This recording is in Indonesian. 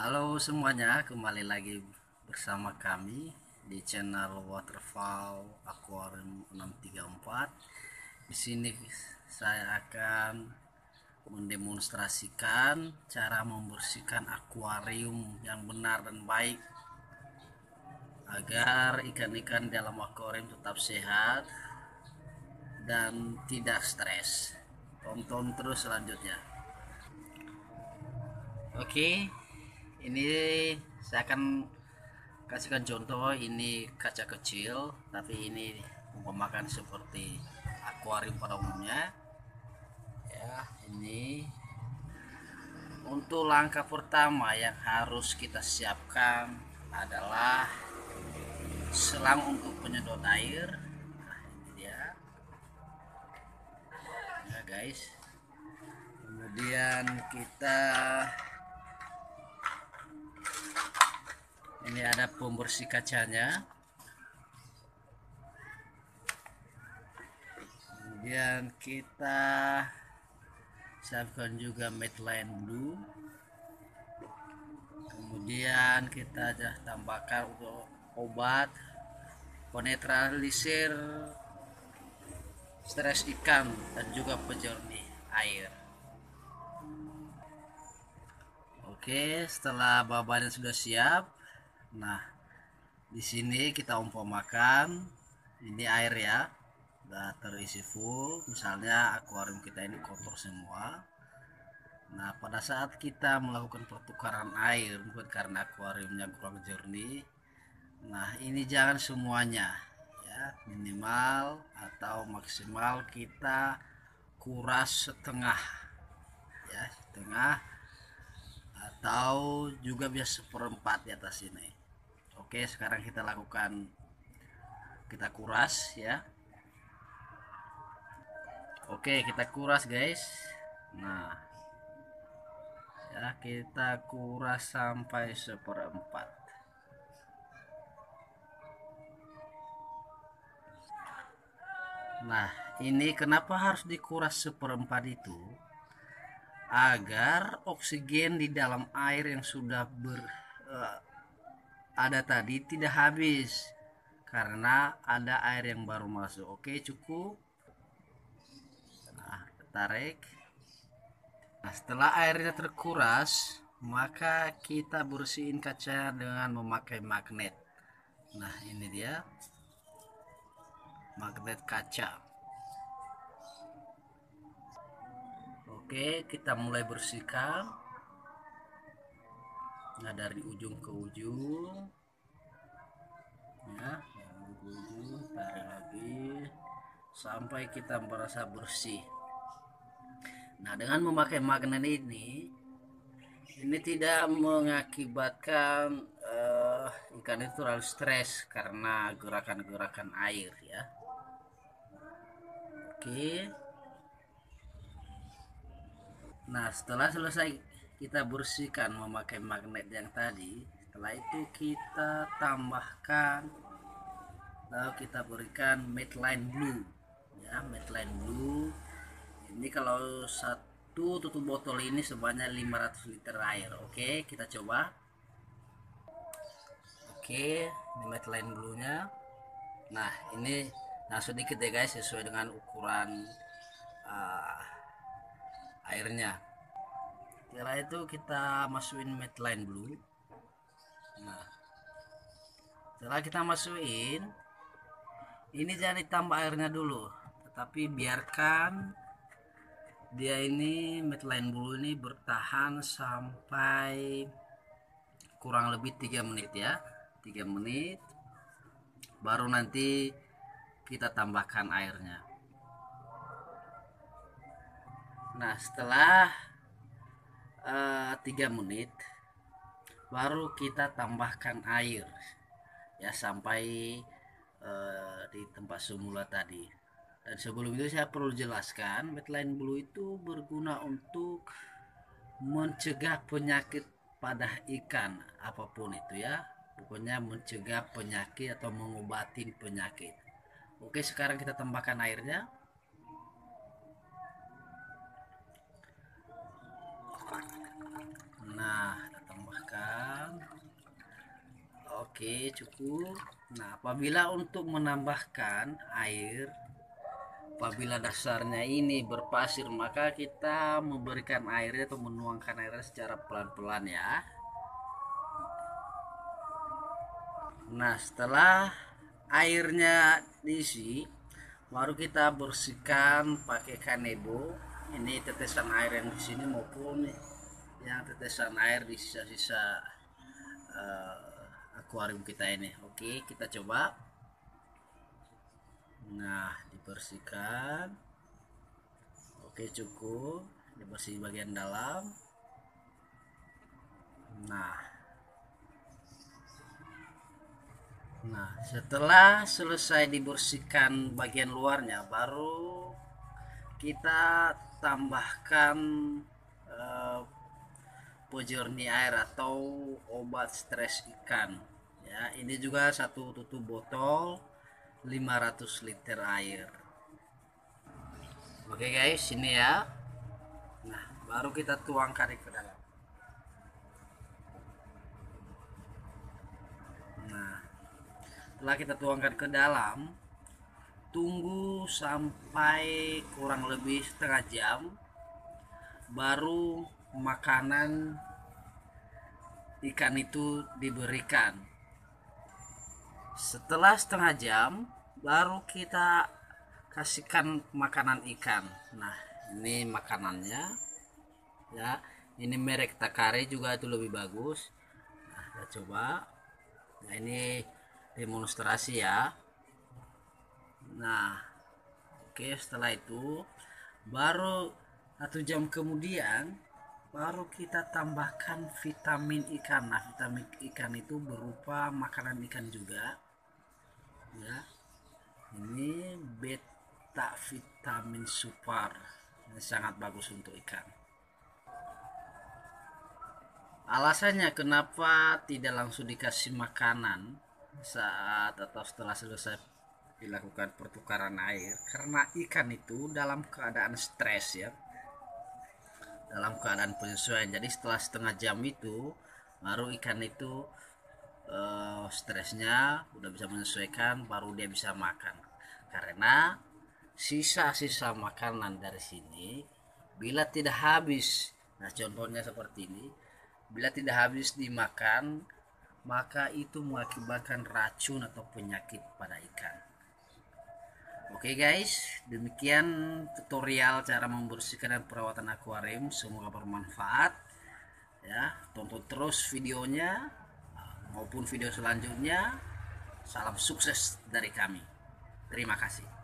Halo semuanya, kembali lagi bersama kami di channel Waterfall Aquarium 634. Di sini saya akan mendemonstrasikan cara membersihkan akuarium yang benar dan baik agar ikan-ikan dalam akuarium tetap sehat dan tidak stres. Tonton terus selanjutnya. Oke, ini saya akan kasihkan contoh. Ini kaca kecil, tapi ini umpamakan seperti akuarium pada umumnya. Ya, ini untuk langkah pertama yang harus kita siapkan adalah selang untuk penyedot air. Nah, ini dia, ya guys. Kemudian kita ini ada pembersih kacanya. Kemudian kita siapkan juga Medline Blue. Kemudian kita tambahkan untuk obat penetralisir stres ikan dan juga pejernih air. Oke, setelah bahannya sudah siap, nah di sini kita umpamakan ini air ya, udah terisi full. Misalnya akuarium kita ini kotor semua. Nah, pada saat kita melakukan pertukaran air, mungkin karena akuariumnya kurang jernih, nah ini jangan semuanya ya, minimal atau maksimal kita kuras setengah ya, setengah atau juga biasa seperempat di atas ini. Oke, sekarang kita lakukan, kita kuras ya. Oke, kita kuras guys. Nah ya, kita kuras sampai seperempat. Nah, ini kenapa harus dikuras seperempat itu? Agar oksigen di dalam air yang sudah ada tadi tidak habis karena ada air yang baru masuk. Oke, cukup. Nah, tarik. Nah, setelah airnya terkuras, maka kita bersihin kaca dengan memakai magnet. Nah, ini dia magnet kaca. Oke, kita mulai bersihkan. Nah, dari ujung ke ujung ya, dari ujung tarik lagi sampai kita merasa bersih. Nah, dengan memakai magnet ini tidak mengakibatkan ikan itu terlalu stres karena gerakan-gerakan air ya. Oke. Nah, setelah selesai kita bersihkan memakai magnet yang tadi, setelah itu kita tambahkan, lalu kita berikan Medline Blue ya. Medline Blue ini kalau satu tutup botol ini sebanyak 500 liter air. Oke, kita coba. Oke, ini Medline Blue nya. Nah, ini sedikit ya guys, sesuai dengan ukuran uh, airnya. Setelah itu kita masukin Medline Blue. Nah, setelah kita masukin, ini jangan ditambah airnya dulu, tetapi biarkan dia ini Medline Blue ini bertahan sampai kurang lebih 3 menit ya. 3 menit baru nanti kita tambahkan airnya. Nah, setelah 3 menit baru kita tambahkan air ya, sampai di tempat semula tadi. Dan sebelum itu saya perlu jelaskan, Medline Blue itu berguna untuk mencegah penyakit pada ikan apapun itu ya. Pokoknya mencegah penyakit atau mengobati penyakit. Oke, sekarang kita tambahkan airnya. Nah, kita tambahkan. Oke, cukup. Nah, apabila untuk menambahkan air, apabila dasarnya ini berpasir, maka kita memberikan airnya atau menuangkan airnya secara pelan-pelan ya. Nah, setelah airnya diisi, baru kita bersihkan pakai kanebo. Ini tetesan air yang di sini maupun yang tetesan air di sisa-sisa akuarium kita ini. Oke, kita coba. Nah, dibersihkan. Oke, cukup. Dibersih bagian dalam. Nah, setelah selesai dibersihkan bagian luarnya, baru kita tambahkan eh, pojorni air atau obat stres ikan. Ya, ini juga satu tutup botol 500 liter air. Oke guys, ini ya. Nah, baru kita tuangkan ke dalam. Nah, setelah kita tuangkan ke dalam, tunggu sampai kurang lebih setengah jam, baru makanan ikan itu diberikan. Setelah setengah jam, baru kita kasihkan makanan ikan. Nah, ini makanannya ya. Ini merek Takare juga itu lebih bagus. Nah, kita coba. Nah, ini demonstrasi ya. Nah, oke, setelah itu baru 1 jam kemudian baru kita tambahkan vitamin ikan. Nah, vitamin ikan itu berupa makanan ikan juga ya. Ini beta vitamin super, ini sangat bagus untuk ikan. Alasannya kenapa tidak langsung dikasih makanan saat atau setelah selesai dilakukan pertukaran air, karena ikan itu dalam keadaan stres ya, dalam keadaan penyesuaian. Jadi setelah setengah jam itu baru ikan itu stresnya udah bisa menyesuaikan, baru dia bisa makan. Karena sisa-sisa makanan dari sini bila tidak habis, nah contohnya seperti ini, bila tidak habis dimakan, maka itu mengakibatkan racun atau penyakit pada ikan. Oke guys, demikian tutorial cara membersihkan dan perawatan akuarium. Semoga bermanfaat ya. Tonton terus videonya maupun video selanjutnya. Salam sukses dari kami. Terima kasih.